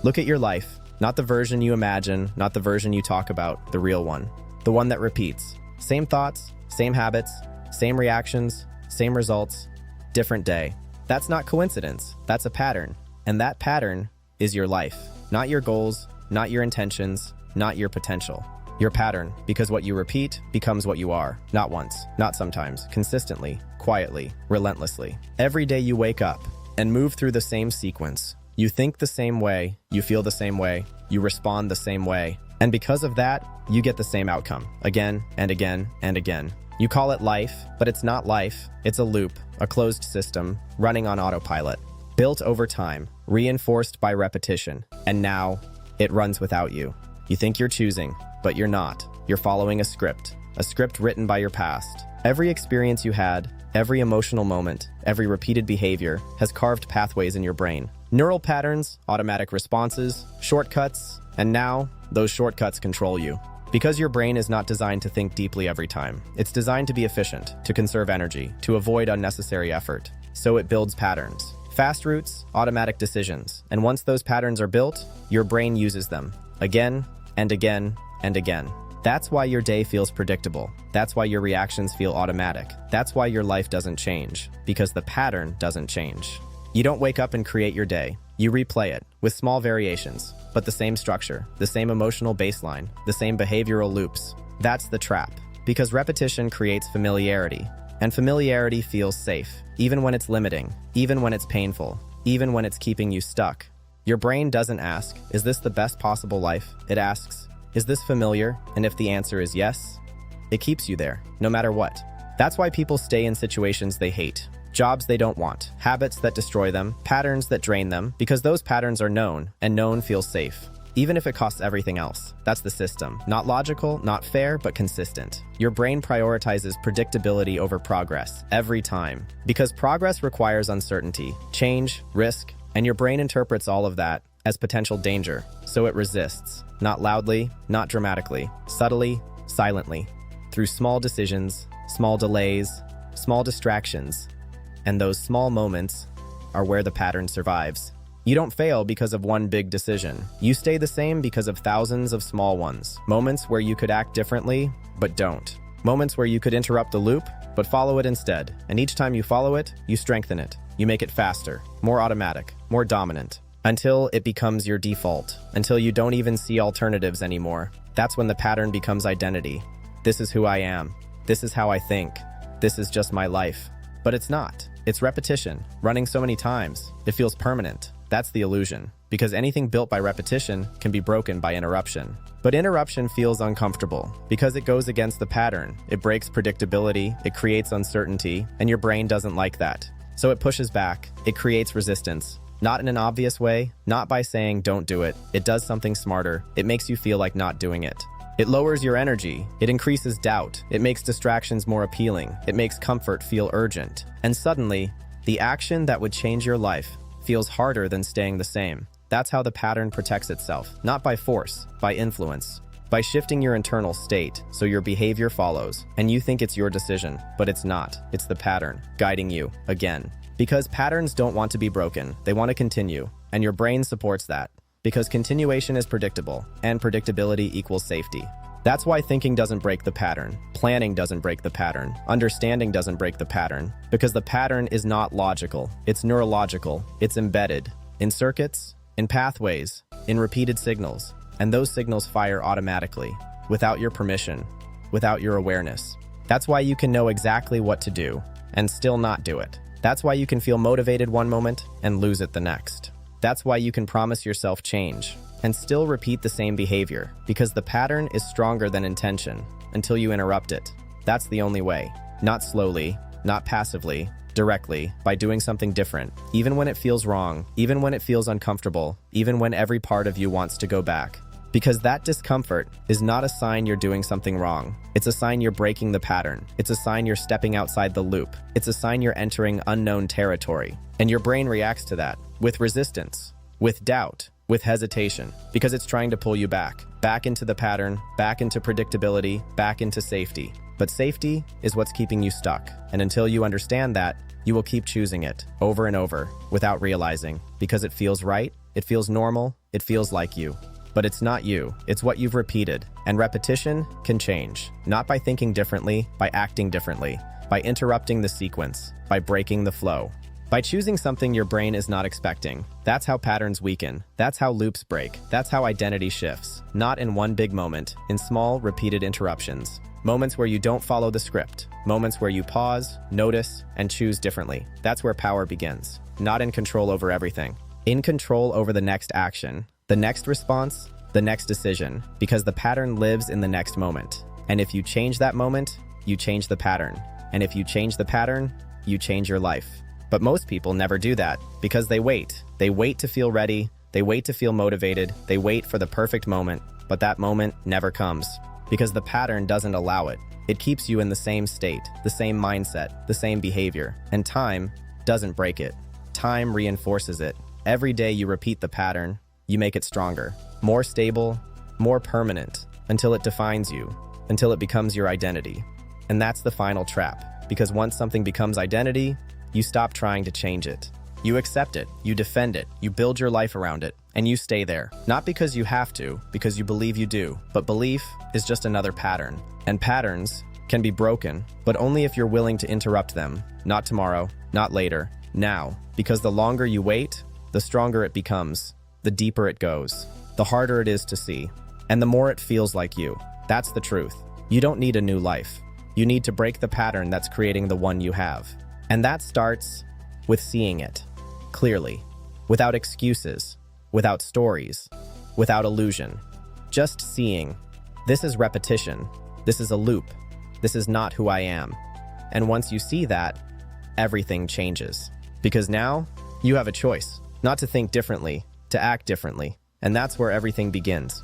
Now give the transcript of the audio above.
Look at your life, not the version you imagine, not the version you talk about, the real one. The one that repeats. Same thoughts, same habits, same reactions, same results, different day. That's not coincidence, that's a pattern. And that pattern is your life. Not your goals, not your intentions, not your potential. Your pattern, because what you repeat becomes what you are. Not once, not sometimes, consistently, quietly, relentlessly. Every day you wake up and move through the same sequence. You think the same way, you feel the same way, you respond the same way. And because of that, you get the same outcome, again and again and again. You call it life, but it's not life. It's a loop, a closed system, running on autopilot. Built over time, reinforced by repetition, and now it runs without you. You think you're choosing, but you're not. You're following a script written by your past. Every experience you had, every emotional moment, every repeated behavior has carved pathways in your brain. Neural patterns, automatic responses, shortcuts, and now those shortcuts control you. Because your brain is not designed to think deeply every time. It's designed to be efficient, to conserve energy, to avoid unnecessary effort. So it builds patterns. Fast routes, automatic decisions. And once those patterns are built, your brain uses them again and again and again. That's why your day feels predictable. That's why your reactions feel automatic. That's why your life doesn't change, because the pattern doesn't change. You don't wake up and create your day. You replay it with small variations, but the same structure, the same emotional baseline, the same behavioral loops. That's the trap, because repetition creates familiarity, and familiarity feels safe, even when it's limiting, even when it's painful, even when it's keeping you stuck. Your brain doesn't ask, is this the best possible life? It asks, is this familiar? And if the answer is yes, it keeps you there, no matter what. That's why people stay in situations they hate, jobs they don't want, habits that destroy them, patterns that drain them, because those patterns are known, and known feels safe, even if it costs everything else. That's the system. Not logical, not fair, but consistent. Your brain prioritizes predictability over progress every time, because progress requires uncertainty, change, risk, and your brain interprets all of that as potential danger, so it resists, not loudly, not dramatically, subtly, silently, through small decisions, small delays, small distractions. And those small moments are where the pattern survives. You don't fail because of one big decision. You stay the same because of thousands of small ones. Moments where you could act differently, but don't. Moments where you could interrupt the loop, but follow it instead. And each time you follow it, you strengthen it. You make it faster, more automatic, more dominant, until it becomes your default, until you don't even see alternatives anymore. That's when the pattern becomes identity. This is who I am. This is how I think. This is just my life. But it's not. It's repetition, running so many times. It feels permanent. That's the illusion, because anything built by repetition can be broken by interruption. But interruption feels uncomfortable because it goes against the pattern. It breaks predictability, it creates uncertainty, and your brain doesn't like that. So it pushes back, it creates resistance. Not in an obvious way, not by saying don't do it. It does something smarter. It makes you feel like not doing it. It lowers your energy, it increases doubt, it makes distractions more appealing, it makes comfort feel urgent. And suddenly, the action that would change your life feels harder than staying the same. That's how the pattern protects itself, not by force, by influence, by shifting your internal state so your behavior follows, and you think it's your decision, but it's not. It's the pattern guiding you again. Because patterns don't want to be broken, they want to continue, and your brain supports that. Because continuation is predictable, and predictability equals safety. That's why thinking doesn't break the pattern, planning doesn't break the pattern, understanding doesn't break the pattern, because the pattern is not logical, it's neurological, it's embedded in circuits, in pathways, in repeated signals, and those signals fire automatically, without your permission, without your awareness. That's why you can know exactly what to do, and still not do it. That's why you can feel motivated one moment and lose it the next. That's why you can promise yourself change and still repeat the same behavior, because the pattern is stronger than intention until you interrupt it. That's the only way. Not slowly, not passively, directly, by doing something different, even when it feels wrong, even when it feels uncomfortable, even when every part of you wants to go back. Because that discomfort is not a sign you're doing something wrong. It's a sign you're breaking the pattern. It's a sign you're stepping outside the loop. It's a sign you're entering unknown territory. And your brain reacts to that with resistance, with doubt, with hesitation, because it's trying to pull you back into the pattern, back into predictability, back into safety. But safety is what's keeping you stuck. And until you understand that, you will keep choosing it over and over without realizing, because it feels right, it feels normal, it feels like you. But it's not you, it's what you've repeated. And repetition can change, not by thinking differently, by acting differently, by interrupting the sequence, by breaking the flow, by choosing something your brain is not expecting. That's how patterns weaken, that's how loops break, that's how identity shifts. Not in one big moment, in small, repeated interruptions. Moments where you don't follow the script, moments where you pause, notice, and choose differently. That's where power begins. Not in control over everything, in control over the next action, the next response, the next decision, because the pattern lives in the next moment. And if you change that moment, you change the pattern. And if you change the pattern, you change your life. But most people never do that because they wait. They wait to feel ready, they wait to feel motivated, they wait for the perfect moment, but that moment never comes because the pattern doesn't allow it. It keeps you in the same state, the same mindset, the same behavior, and time doesn't break it. Time reinforces it. Every day you repeat the pattern, you make it stronger, more stable, more permanent, until it defines you, until it becomes your identity. And that's the final trap, because once something becomes identity, you stop trying to change it. You accept it, you defend it, you build your life around it, and you stay there. Not because you have to, because you believe you do, but belief is just another pattern. And patterns can be broken, but only if you're willing to interrupt them. Not tomorrow, not later, now. Because the longer you wait, the stronger it becomes, the deeper it goes, the harder it is to see, and the more it feels like you. That's the truth. You don't need a new life. You need to break the pattern that's creating the one you have. And that starts with seeing it clearly, without excuses, without stories, without illusion. Just seeing. This is repetition. This is a loop. This is not who I am. And once you see that, everything changes. Because now, you have a choice, not to think differently, to act differently. And that's where everything begins.